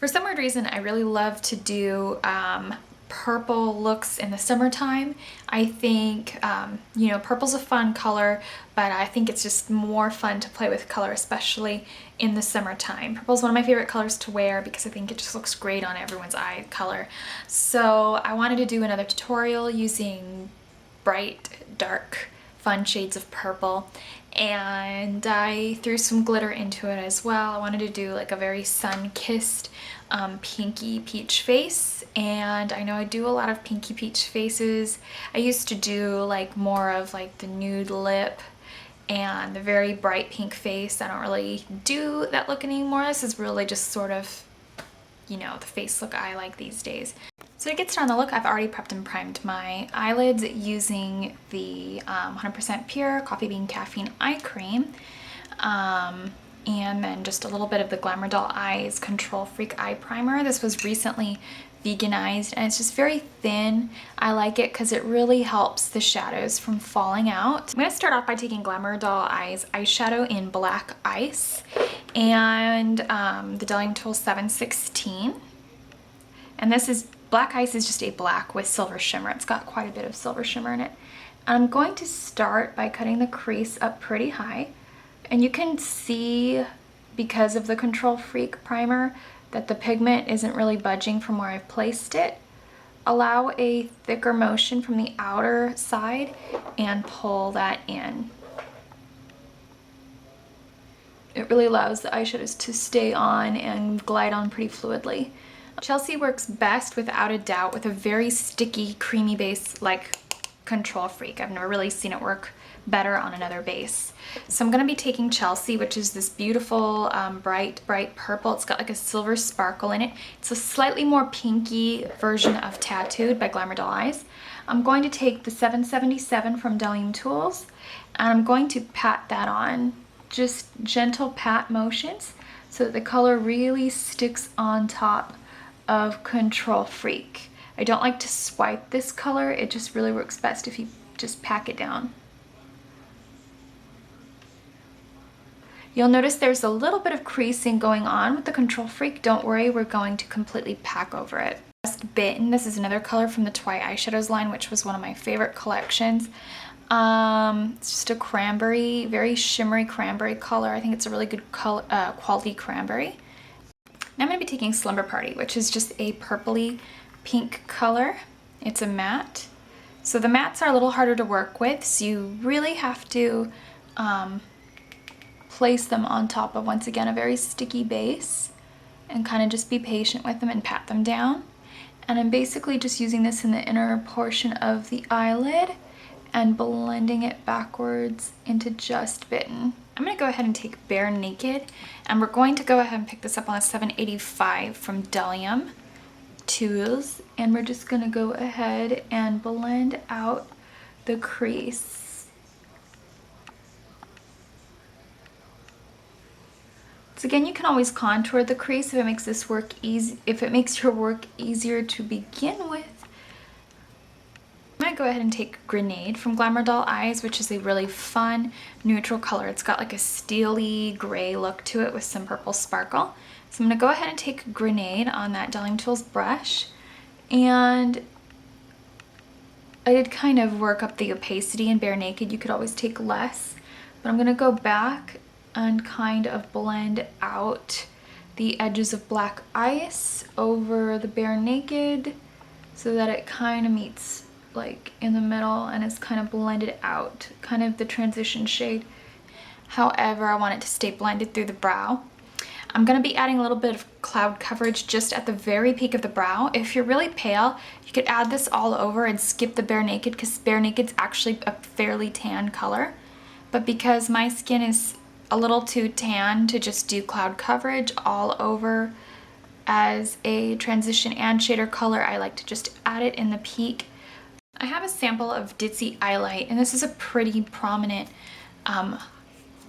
For some weird reason, I really love to do purple looks in the summertime. I think, you know, purple's a fun color, but I think it's just more fun to play with color, especially in the summertime. Purple's one of my favorite colors to wear because I think it just looks great on everyone's eye color. So I wanted to do another tutorial using bright, dark, fun shades of purple. And I threw some glitter into it as well. I wanted to do like a very sun-kissed pinky peach face, and I know I do a lot of pinky peach faces. I used to do like more of like the nude lip and the very bright pink face. I don't really do that look anymore. This is really just sort of, you know, the face look I like these days. So to get started on the look, I've already prepped and primed my eyelids using the 100% Pure Coffee Bean Caffeine Eye Cream. And then just a little bit of the Glamour Doll Eyes Control Freak Eye Primer. This was recently veganized and it's just very thin. I like it because it really helps the shadows from falling out. I'm going to start off by taking Glamour Doll Eyes eyeshadow in Black Ice and the Dialing Tool 716. And this is Black Ice is just a black with silver shimmer. It's got quite a bit of silver shimmer in it. I'm going to start by cutting the crease up pretty high. And you can see, because of the Control Freak primer, that the pigment isn't really budging from where I've placed it. Allow a thicker motion from the outer side and pull that in. It really allows the eyeshadows to stay on and glide on pretty fluidly. Chelsea works best, without a doubt, with a very sticky, creamy base like Control Freak. I've never really seen it work better on another base. So I'm going to be taking Chelsea, which is this beautiful bright purple. It's got like a silver sparkle in it. It's a slightly more pinky version of Tattooed by Glamour Doll Eyes. I'm going to take the 777 from Dialing Tools and I'm going to pat that on. Just gentle pat motions so that the color really sticks on top of Control Freak. I don't like to swipe this color. It just really works best if you just pack it down. You'll notice there's a little bit of creasing going on with the Control Freak. Don't worry, we're going to completely pack over it. Just Bitten. This is another color from the Tarte Eyeshadows line, which was one of my favorite collections. It's just a cranberry, very shimmery cranberry color. I think it's a really good color, quality cranberry. Now I'm going to be taking Slumber Party, which is just a purpley pink color. It's a matte. So the mattes are a little harder to work with, so you really have to place them on top of, once again, a very sticky base and kind of just be patient with them and pat them down. And I'm basically just using this in the inner portion of the eyelid and blending it backwards into just Bitten. I'm going to go ahead and take Bare Naked, and we're going to go ahead and pick this up on a 785 from Delium Tools, and we're just going to go ahead and blend out the crease. So again, you can always contour the crease if it makes this work easy, if it makes your work easier to begin with. I'm going to go ahead and take Grenade from Glamour Doll Eyes, which is a really fun neutral color. It's got like a steely gray look to it with some purple sparkle. So I'm going to go ahead and take Grenade on that Dialing Tools brush, and I did kind of work up the opacity in Bare Naked. You could always take less, but I'm going to go back and kind of blend out the edges of Black Ice over the Bare Naked so that it kind of meets like in the middle and it's kind of blended out, kind of the transition shade. However, I want it to stay blended through the brow. I'm going to be adding a little bit of cloud coverage just at the very peak of the brow. If you're really pale, you could add this all over and skip the Bare Naked, because Bare Naked's actually a fairly tan color. But because my skin is a little too tan to just do cloud coverage all over as a transition and shader color, I like to just add it in the peak. I have a sample of Ditzy Eyelight, and this is a pretty prominent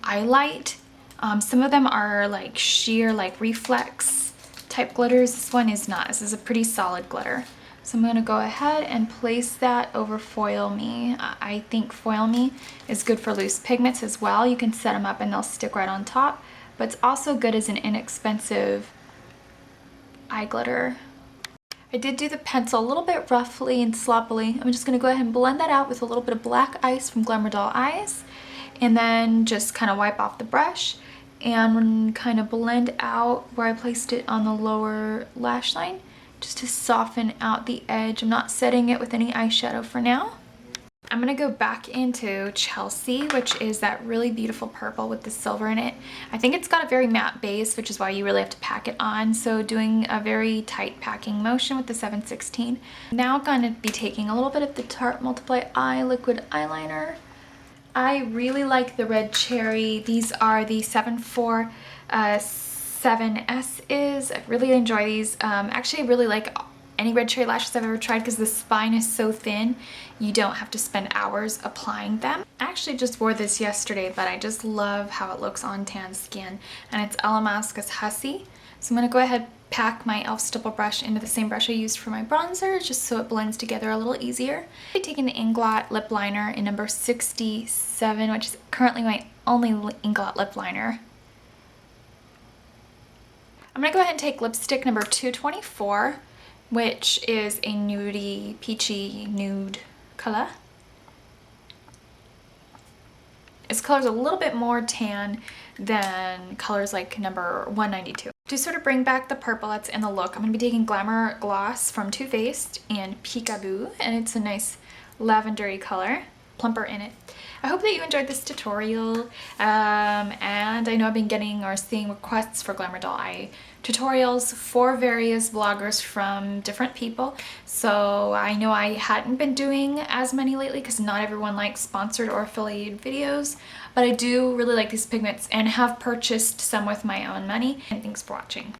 eyelight. Some of them are like sheer, like reflex type glitters. This one is not. This is a pretty solid glitter. So I'm going to go ahead and place that over Foil Me. I think Foil Me is good for loose pigments as well. You can set them up and they'll stick right on top, but it's also good as an inexpensive eye glitter. I did do the pencil a little bit roughly and sloppily. I'm just going to go ahead and blend that out with a little bit of black ice from Glamour Doll Eyes, and then just kind of wipe off the brush and kind of blend out where I placed it on the lower lash line, just to soften out the edge. I'm not setting it with any eyeshadow for now. I'm gonna go back into Chelsea, which is that really beautiful purple with the silver in it. I think it's got a very matte base, which is why you really have to pack it on. So doing a very tight packing motion with the 716. Now I'm gonna be taking a little bit of the Tarte MultiplEYE liquid eyeliner. I really like the red cherry. These are the 747S's. I really enjoy these. Actually, I really like any red cherry lashes I've ever tried because the spine is so thin you don't have to spend hours applying them. I actually just wore this yesterday, but I just love how it looks on tan skin, and it's Alamascus Hussy. So I'm going to go ahead pack my e.l.f. stipple brush into the same brush I used for my bronzer, just so it blends together a little easier. I'm taking the Inglot lip liner in number 67, which is currently my only Inglot lip liner. I'm going to go ahead and take lipstick number 224, which is a nudie, peachy nude color. Its color's a little bit more tan than colors like number 192. To sort of bring back the purple that's in the look, I'm going to be taking Glamour Gloss from Too Faced and Peekaboo, and it's a nice lavendery color, plumper in it. I hope that you enjoyed this tutorial, and I know I've been getting or seeing requests for Glamour Doll Eye tutorials for various vloggers from different people, so I know I hadn't been doing as many lately because not everyone likes sponsored or affiliated videos, but I do really like these pigments and have purchased some with my own money, and thanks for watching.